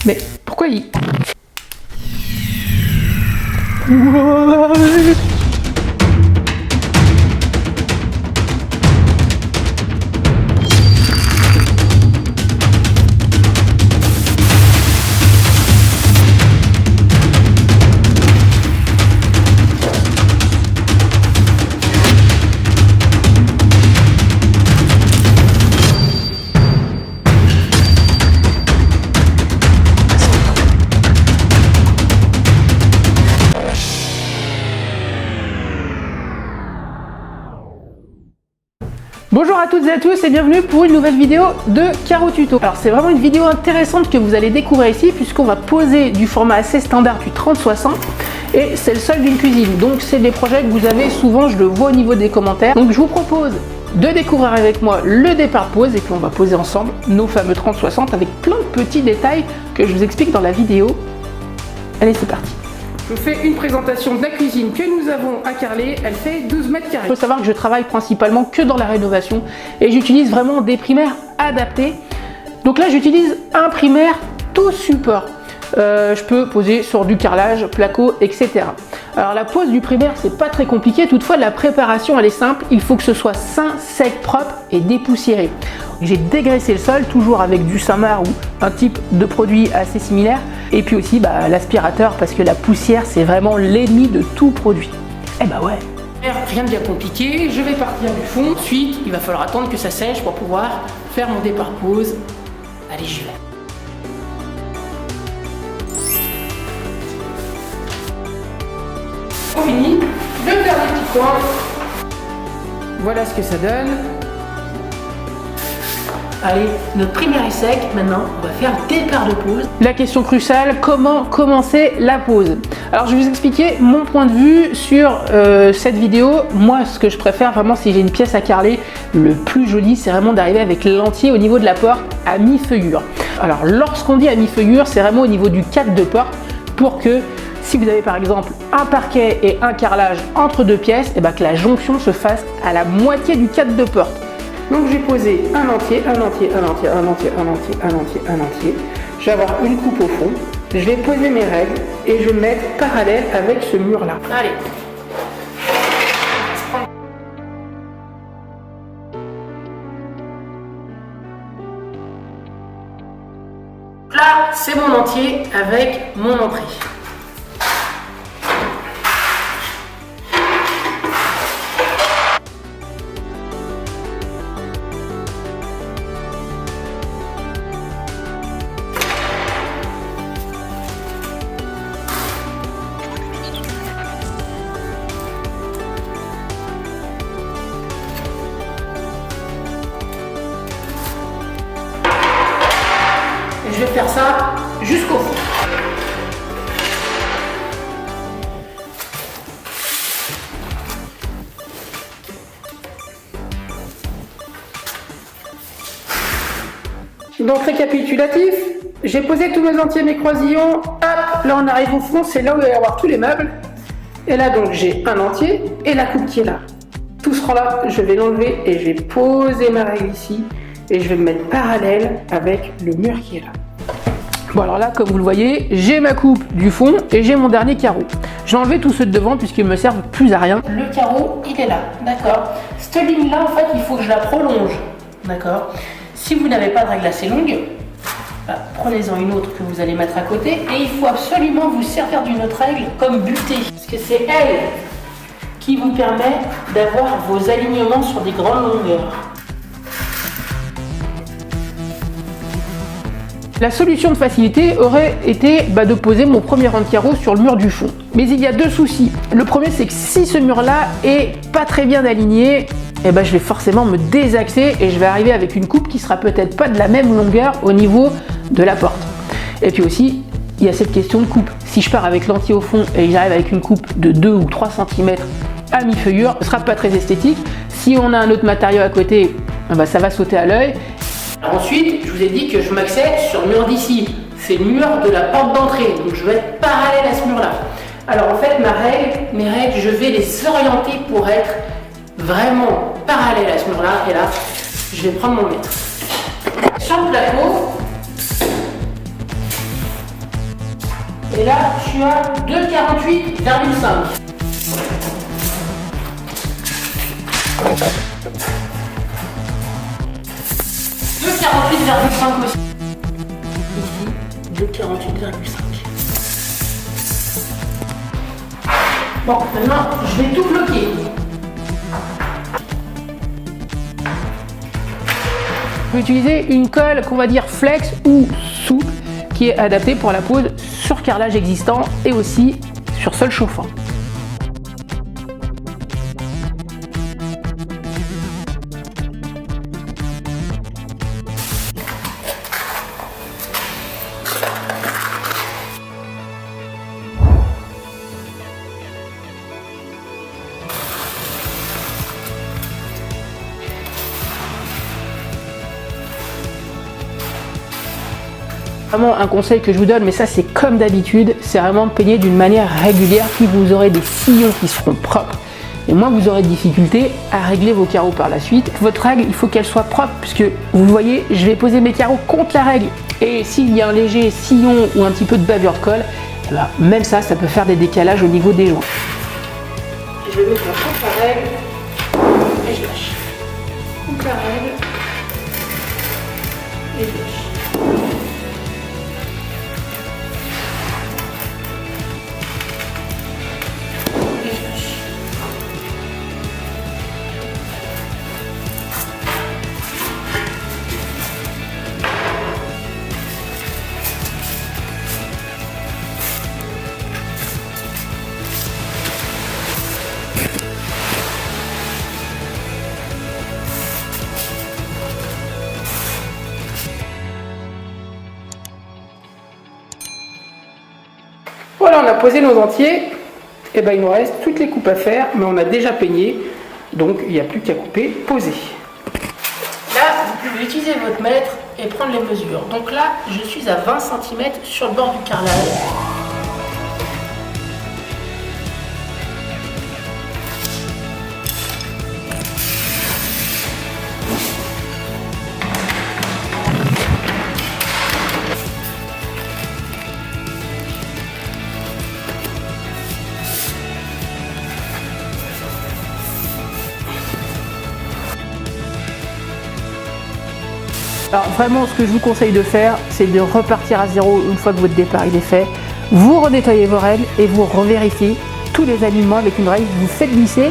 Mais pourquoi il... Bonjour à toutes et à tous et bienvenue pour une nouvelle vidéo de Caro Tuto. Alors c'est vraiment une vidéo intéressante que vous allez découvrir ici puisqu'on va poser du format assez standard du 30-60 et c'est le sol d'une cuisine. Donc c'est des projets que vous avez souvent, je le vois au niveau des commentaires. Donc je vous propose de découvrir avec moi le départ pose et puis on va poser ensemble nos fameux 30-60 avec plein de petits détails que je vous explique dans la vidéo. Allez, c'est parti. Je vous fais une présentation de la cuisine que nous avons à Carlet, elle fait 12 mètres carrés. Il faut savoir que je travaille principalement que dans la rénovation et j'utilise vraiment des primaires adaptés. Donc là j'utilise un primaire tout support. Je peux poser sur du carrelage, placo, etc. Alors la pose du primaire c'est pas très compliqué, toutefois la préparation elle est simple, il faut que ce soit sain, sec, propre et dépoussiéré. J'ai dégraissé le sol, toujours avec du Saint-Marc ou un type de produit assez similaire. Et puis aussi l'aspirateur parce que la poussière c'est vraiment l'ennemi de tout produit. Eh bah ouais. Rien de bien compliqué, je vais partir du fond. Ensuite, il va falloir attendre que ça sèche pour pouvoir faire mon départ pose. Allez, j'y vais. On finit de faire des petits coins. Voilà ce que ça donne. Allez, notre primaire est sec, maintenant on va faire le départ de pose. La question cruciale, comment commencer la pose? Alors je vais vous expliquer mon point de vue sur cette vidéo. Moi ce que je préfère vraiment si j'ai une pièce à carreler, le plus joli c'est vraiment d'arriver avec l'entier au niveau de la porte à mi-feuillure. Alors lorsqu'on dit à mi-feuillure, c'est vraiment au niveau du cadre de porte pour que si vous avez par exemple un parquet et un carrelage entre deux pièces, et que la jonction se fasse à la moitié du cadre de porte. Donc j'ai posé un entier, un entier, un entier, un entier, un entier, un entier, un entier. Je vais avoir une coupe au fond. Je vais poser mes règles et je vais me mettre parallèle avec ce mur-là. Allez. Là, c'est mon entier avec mon entrée. Je vais faire ça jusqu'au fond. Donc récapitulatif, j'ai posé tous mes entiers, mes croisillons. Hop, là on arrive au fond, c'est là où il va y avoir tous les meubles. Et là donc j'ai un entier et la coupe qui est là. Tout ce rang-là, je vais l'enlever et je vais poser ma règle ici. Et je vais me mettre parallèle avec le mur qui est là. Bon alors là comme vous le voyez, j'ai ma coupe du fond et j'ai mon dernier carreau. J'ai enlevé tous ceux de devant puisqu'ils ne me servent plus à rien. Le carreau il est là, d'accord. Cette ligne là en fait il faut que je la prolonge, d'accord. Si vous n'avez pas de règle assez longue, prenez-en une autre que vous allez mettre à côté et il faut absolument vous servir d'une autre règle comme butée. Parce que c'est elle qui vous permet d'avoir vos alignements sur des grandes longueurs. La solution de facilité aurait été de poser mon premier rang de carreaux sur le mur du fond. Mais il y a deux soucis. Le premier c'est que si ce mur là est pas très bien aligné, je vais forcément me désaxer et je vais arriver avec une coupe qui sera peut-être pas de la même longueur au niveau de la porte. Et puis aussi, il y a cette question de coupe. Si je pars avec l'entier au fond et que j'arrive avec une coupe de 2 ou 3 cm à mi-feuillure, ce sera pas très esthétique. Si on a un autre matériau à côté, ça va sauter à l'œil. Ensuite, je vous ai dit que je m'axais sur le mur d'ici. C'est le mur de la porte d'entrée. Donc je vais être parallèle à ce mur-là. Alors en fait, mes règles, je vais les orienter pour être vraiment parallèle à ce mur-là. Et là, je vais prendre mon mètre. Sur le plateau, Et là, je suis à 2,48,5. aussi. Ici, 2,48,5. Bon, maintenant, je vais tout bloquer. Vous pouvez utiliser une colle qu'on va dire flex ou souple qui est adaptée pour la pose sur carrelage existant et aussi sur sol chauffant. Vraiment un conseil que je vous donne, mais ça c'est comme d'habitude, c'est vraiment de peigner d'une manière régulière, puis vous aurez des sillons qui seront propres et moins vous aurez de difficulté à régler vos carreaux par la suite. Votre règle, il faut qu'elle soit propre, puisque vous voyez, je vais poser mes carreaux contre la règle, et s'il y a un léger sillon ou un petit peu de bavure de colle, eh ben, même ça peut faire des décalages au niveau des joints. Je vais mettre contre la règle et je lâche. Contre la règle et je lâche. Voilà, on a posé nos entiers, et ben il nous reste toutes les coupes à faire, mais on a déjà peigné, donc il n'y a plus qu'à couper, poser. Là, vous pouvez utiliser votre mètre et prendre les mesures. Donc là, je suis à 20 cm sur le bord du carrelage. Alors vraiment, ce que je vous conseille de faire, c'est de repartir à zéro une fois que votre départ il est fait. Vous renettoyez vos règles et vous revérifiez tous les alignements avec une règle. Vous faites glisser.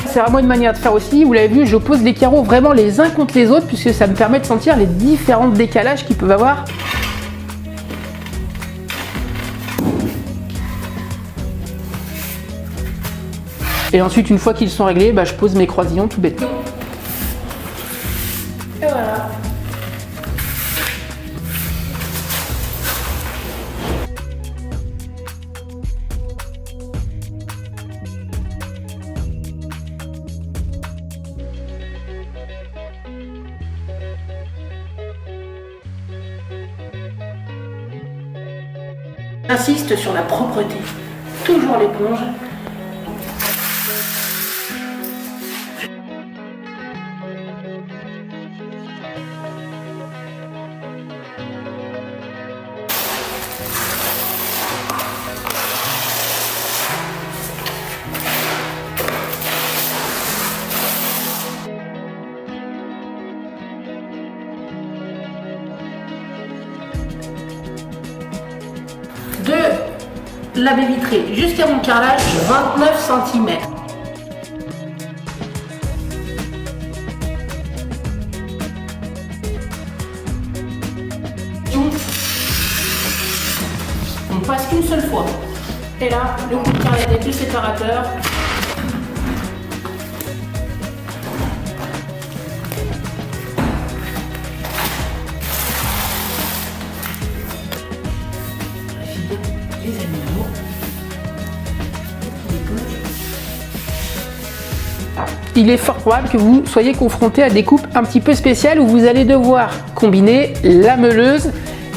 C'est vraiment une manière de faire aussi, vous l'avez vu, je pose les carreaux vraiment les uns contre les autres puisque ça me permet de sentir les différents décalages qu'ils peuvent avoir. Et ensuite, une fois qu'ils sont réglés, je pose mes croisillons tout bêtement. Et voilà. J'insiste sur la propreté. Toujours l'éponge. De la baie vitrée jusqu'à mon carrelage, 29 cm. On passe qu'une seule fois. Et là, le coup de carrelage avec le séparateur. Il est fort probable que vous soyez confronté à des coupes un petit peu spéciales où vous allez devoir combiner la meuleuse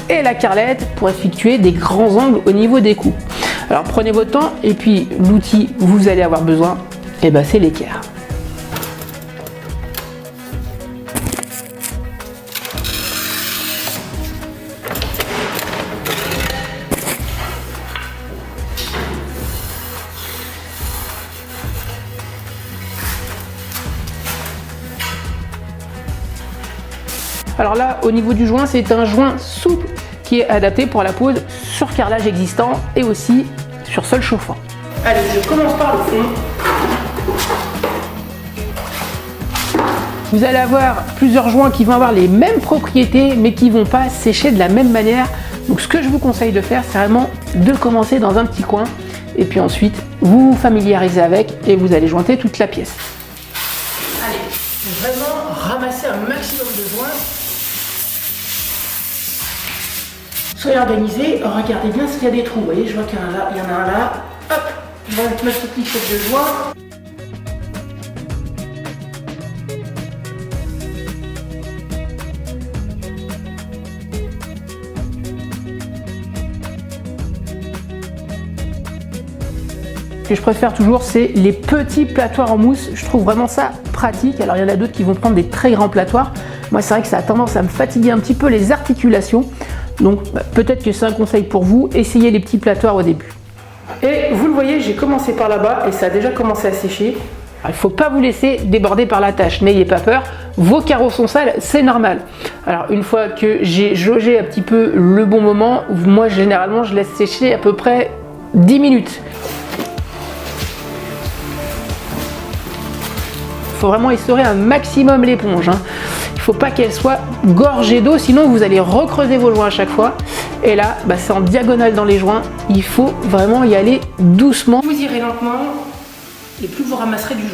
et la carrelette pour effectuer des grands angles au niveau des coupes. Alors prenez votre temps et puis l'outil vous allez avoir besoin, et ben c'est l'équerre. Alors là, au niveau du joint, c'est un joint souple qui est adapté pour la pose sur carrelage existant et aussi sur sol chauffant. Allez, je commence par le fond. Vous allez avoir plusieurs joints qui vont avoir les mêmes propriétés mais qui ne vont pas sécher de la même manière. Donc ce que je vous conseille de faire, c'est vraiment de commencer dans un petit coin et puis ensuite vous vous familiarisez avec et vous allez jointer toute la pièce. Allez, vraiment ramasser un maximum de joints. Soyez organisé, regardez bien s'il y a des trous. Vous voyez, je vois qu'il y en a là, il y en a un là. Hop, je vais mettre ma petite lichette de joint. Ce que je préfère toujours, c'est les petits platoirs en mousse. Je trouve vraiment ça pratique. Alors il y en a d'autres qui vont prendre des très grands platoirs. Moi, c'est vrai que ça a tendance à me fatiguer un petit peu les articulations. Donc peut-être que c'est un conseil pour vous, essayez les petits platoirs au début. Et vous le voyez, j'ai commencé par là-bas et ça a déjà commencé à sécher. Il ne faut pas vous laisser déborder par la tâche, n'ayez pas peur, vos carreaux sont sales, c'est normal. Alors une fois que j'ai jaugé un petit peu le bon moment, moi généralement je laisse sécher à peu près 10 minutes. Il faut vraiment essorer un maximum l'éponge. Il ne faut pas qu'elle soit gorgée d'eau, sinon vous allez recreuser vos joints à chaque fois. Et là, c'est en diagonale dans les joints. Il faut vraiment y aller doucement. Vous irez lentement et plus vous ramasserez du joint.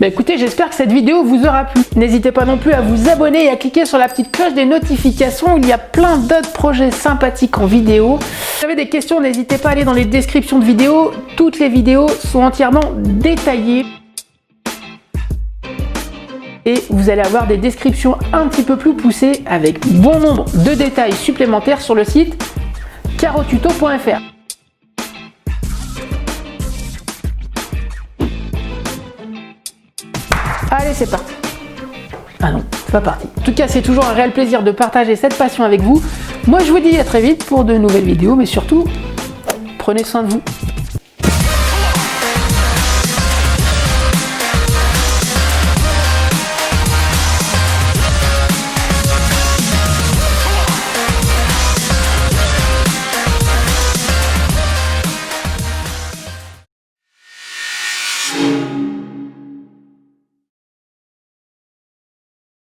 Écoutez, j'espère que cette vidéo vous aura plu. N'hésitez pas non plus à vous abonner et à cliquer sur la petite cloche des notifications. Il y a plein d'autres projets sympathiques en vidéo. Si vous avez des questions, n'hésitez pas à aller dans les descriptions de vidéos. Toutes les vidéos sont entièrement détaillées. Et vous allez avoir des descriptions un petit peu plus poussées avec bon nombre de détails supplémentaires sur le site carreaututo.fr. Allez, c'est parti. Ah non, c'est pas parti. En tout cas, c'est toujours un réel plaisir de partager cette passion avec vous. Moi, je vous dis à très vite pour de nouvelles vidéos, mais surtout, prenez soin de vous.